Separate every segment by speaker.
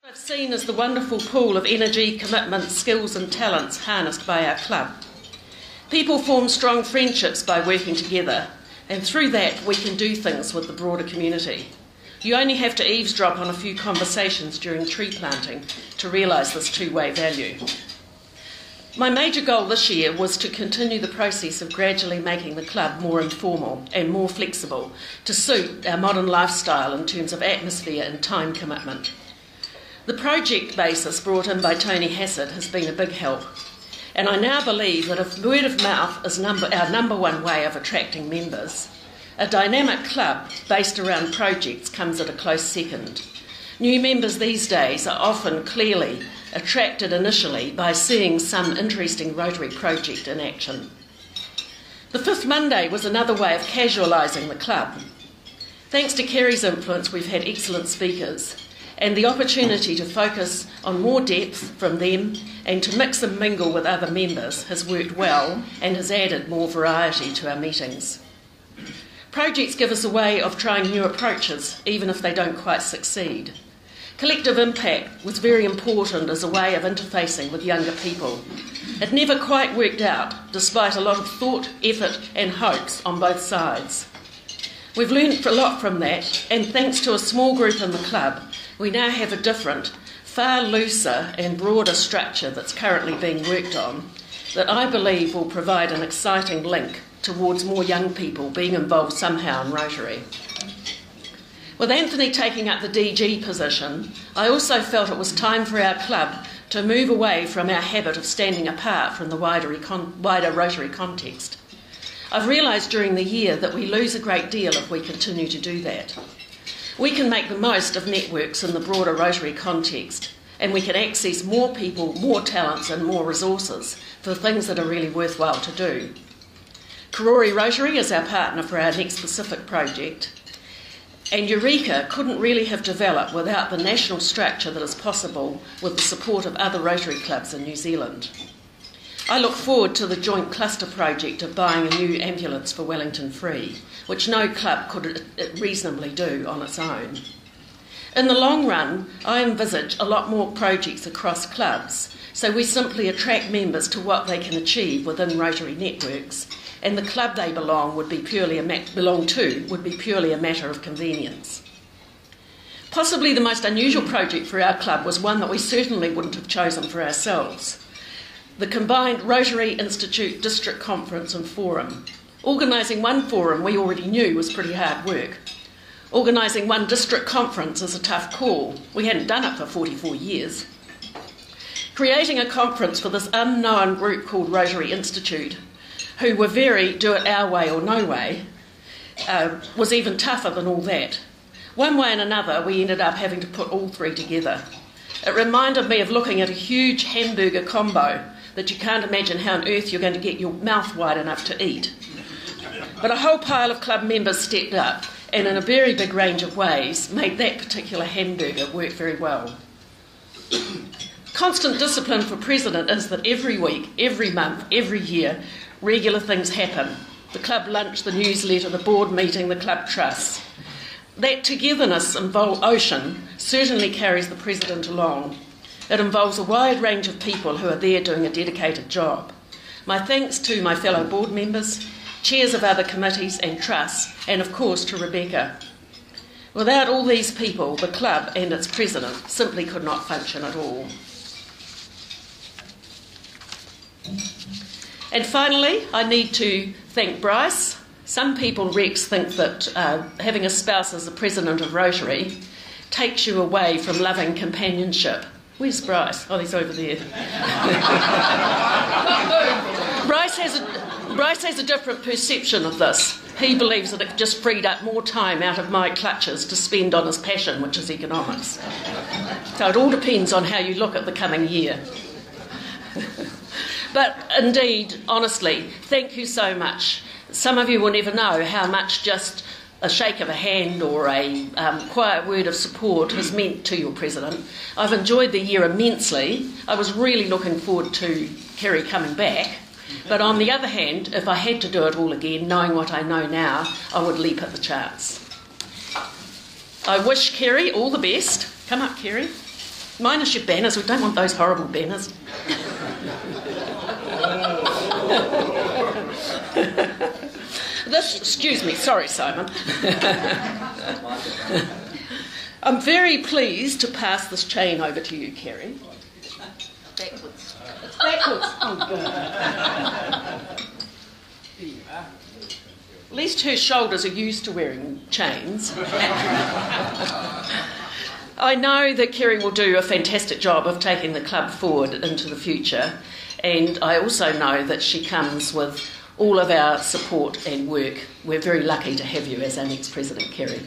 Speaker 1: I've seen is the wonderful pool of energy, commitment, skills and talents harnessed by our club. People form strong friendships by working together, and through that we can do things with the broader community. You only have to eavesdrop on a few conversations during tree planting to realise this two-way value. My major goal this year was to continue the process of gradually making the club more informal and more flexible to suit our modern lifestyle in terms of atmosphere and time commitment. The project basis brought in by Tony Hassett has been a big help, and I now believe that if word of mouth is our number one way of attracting members, a dynamic club based around projects comes at a close second. New members these days are often clearly attracted initially by seeing some interesting Rotary project in action. The fifth Monday was another way of casualising the club. Thanks to Kerry's influence, we've had excellent speakers, and the opportunity to focus on more depth from them and to mix and mingle with other members has worked well and has added more variety to our meetings. Projects give us a way of trying new approaches, even if they don't quite succeed. Collective impact was very important as a way of interfacing with younger people. It never quite worked out, despite a lot of thought, effort and hopes on both sides. We've learned a lot from that, and thanks to a small group in the club, we now have a different, far looser and broader structure that's currently being worked on that I believe will provide an exciting link towards more young people being involved somehow in Rotary. With Anthony taking up the DG position, I also felt it was time for our club to move away from our habit of standing apart from the wider Rotary context. I've realised during the year that we lose a great deal if we continue to do that. We can make the most of networks in the broader Rotary context, and we can access more people, more talents and more resources for things that are really worthwhile to do. Karori Rotary is our partner for our next Pacific project, and Eureka couldn't really have developed without the national structure that is possible with the support of other Rotary clubs in New Zealand. I look forward to the joint cluster project of buying a new ambulance for Wellington free, which no club could reasonably do on its own. In the long run, I envisage a lot more projects across clubs, so we simply attract members to what they can achieve within Rotary networks, and the club they belong to would be purely a matter of convenience. Possibly the most unusual project for our club was one that we certainly wouldn't have chosen for ourselves. The combined Rotary Institute District Conference and Forum. Organising one forum we already knew was pretty hard work. Organising one district conference is a tough call. We hadn't done it for 44 years. Creating a conference for this unknown group called Rotary Institute, who were very do it our way or no way, was even tougher than all that. One way and another, we ended up having to put all three together. It reminded me of looking at a huge hamburger combo that you can't imagine how on earth you're going to get your mouth wide enough to eat. But a whole pile of club members stepped up and in a very big range of ways made that particular hamburger work very well. Constant discipline for President is that every week, every month, every year, regular things happen. The club lunch, the newsletter, the board meeting, the club trusts. That togetherness ocean certainly carries the President along. It involves a wide range of people who are there doing a dedicated job. My thanks to my fellow board members, chairs of other committees and trusts, and of course to Rebecca. Without all these people, the club and its President simply could not function at all. And finally, I need to thank Bryce. Some people, Rex, think that having a spouse as the President of Rotary takes you away from loving companionship. Where's Bryce? Oh, he's over there. Bryce has a different perception of this. He believes that it just freed up more time out of my clutches to spend on his passion, which is economics. So it all depends on how you look at the coming year. But indeed, honestly, thank you so much. Some of you will never know how much just a shake of a hand or a quiet word of support has meant to your President. I've enjoyed the year immensely. I was really looking forward to Kerry coming back. But on the other hand, if I had to do it all again, knowing what I know now, I would leap at the chance. I wish Kerry all the best. Come up, Kerry. Minus your banners, we don't want those horrible banners. Excuse me, sorry Simon. I'm very pleased to pass this chain over to you, Kerry.
Speaker 2: Backwards.
Speaker 1: It's backwards. Oh, God. At least her shoulders are used to wearing chains. I know that Kerry will do a fantastic job of taking the club forward into the future, and I also know that she comes with all of our support and work. We're very lucky to have you as our next president, Kerry.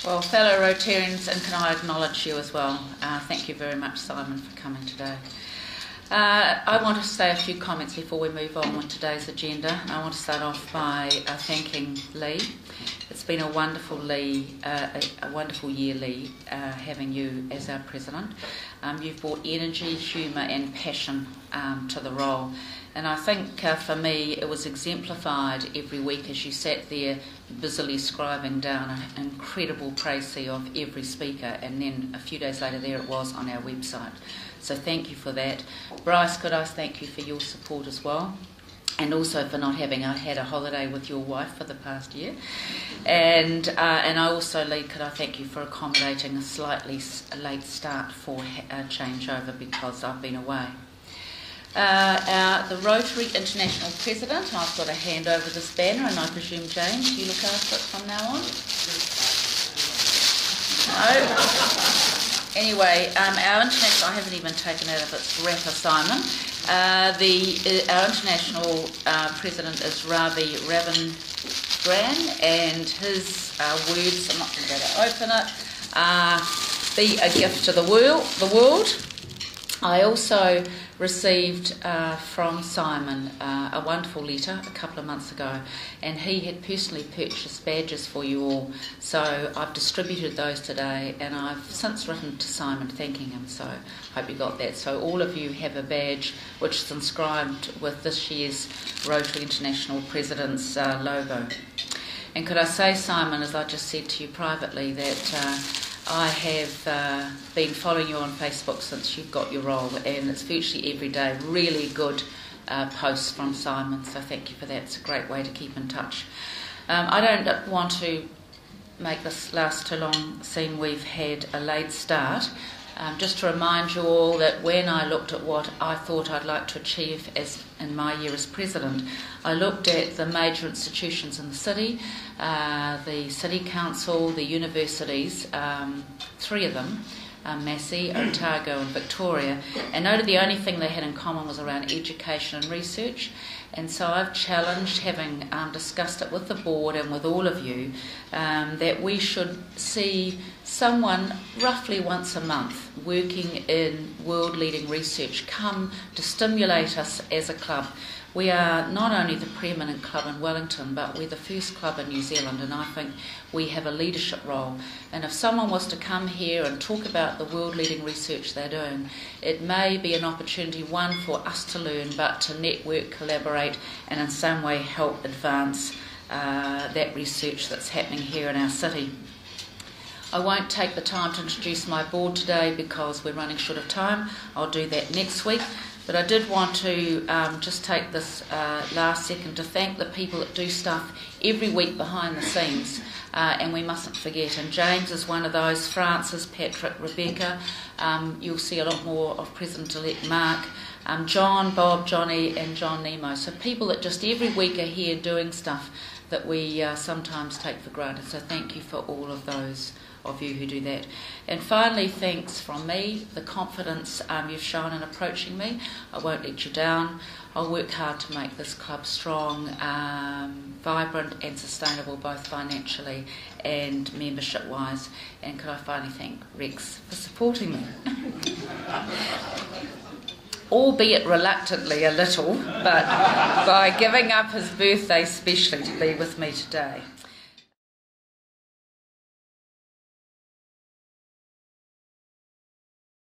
Speaker 2: Well, fellow Rotarians, and can I acknowledge you as well? Thank you very much, Simon, for coming today. I want to say a few comments before we move on with today's agenda. I want to start off by thanking Lee. It's been a wonderful year, Lee, having you as our president. You've brought energy, humour and passion to the role. And I think for me it was exemplified every week as you sat there busily scribing down an incredible précis of every speaker, and then a few days later there it was on our website. So thank you for that. Bryce, could I thank you for your support as well, and also for not having had a holiday with your wife for the past year. And I also, Lee, could I thank you for accommodating a slightly late start for Changeover because I've been away. The Rotary International President, I've got to hand over this banner, and I presume, James, you look after it from now on? No? Anyway, our international, I haven't even taken out of its wrapper, Simon. Our international president is Ravi Ravindran, and his words, I'm not going to be able to open it, be a gift to the world. I also received from Simon a wonderful letter a couple of months ago, and he had personally purchased badges for you all, so I've distributed those today, and I've since written to Simon thanking him, so I hope you got that. So all of you have a badge which is inscribed with this year's Rotary International President's logo. And could I say, Simon, as I just said to you privately, that I have been following you on Facebook since you've got your role, and it's virtually every day really good posts from Simon, so thank you for that. It's a great way to keep in touch. I don't want to make this last too long, seeing we've had a late start. Just to remind you all that when I looked at what I thought I'd like to achieve as in my year as president, I looked at the major institutions in the city, the City Council, the universities, three of them, Massey, Otago and Victoria, and noted the only thing they had in common was around education and research. And so I've challenged, having discussed it with the board and with all of you, that we should see someone roughly once a month working in world-leading research come to stimulate us as a club. We are not only the preeminent club in Wellington, but we're the first club in New Zealand, and I think we have a leadership role. And if someone was to come here and talk about the world-leading research they're doing, it may be an opportunity, one, for us to learn, but to network, collaborate, and in some way help advance that research that's happening here in our city. I won't take the time to introduce my board today because we're running short of time. I'll do that next week. But I did want to just take this last second to thank the people that do stuff every week behind the scenes, and we mustn't forget. And James is one of those, Francis, Patrick, Rebecca. You'll see a lot more of President-elect Mark, John, Bob, Johnny and John Nemo. So people that just every week are here doing stuff that we sometimes take for granted. So thank you for all of those of you who do that. And finally, thanks from me, the confidence you've shown in approaching me. I won't let you down. I'll work hard to make this club strong, vibrant and sustainable, both financially and membership-wise. And could I finally thank Rex for supporting me? Albeit reluctantly a little, but by giving up his birthday specially to be with me today.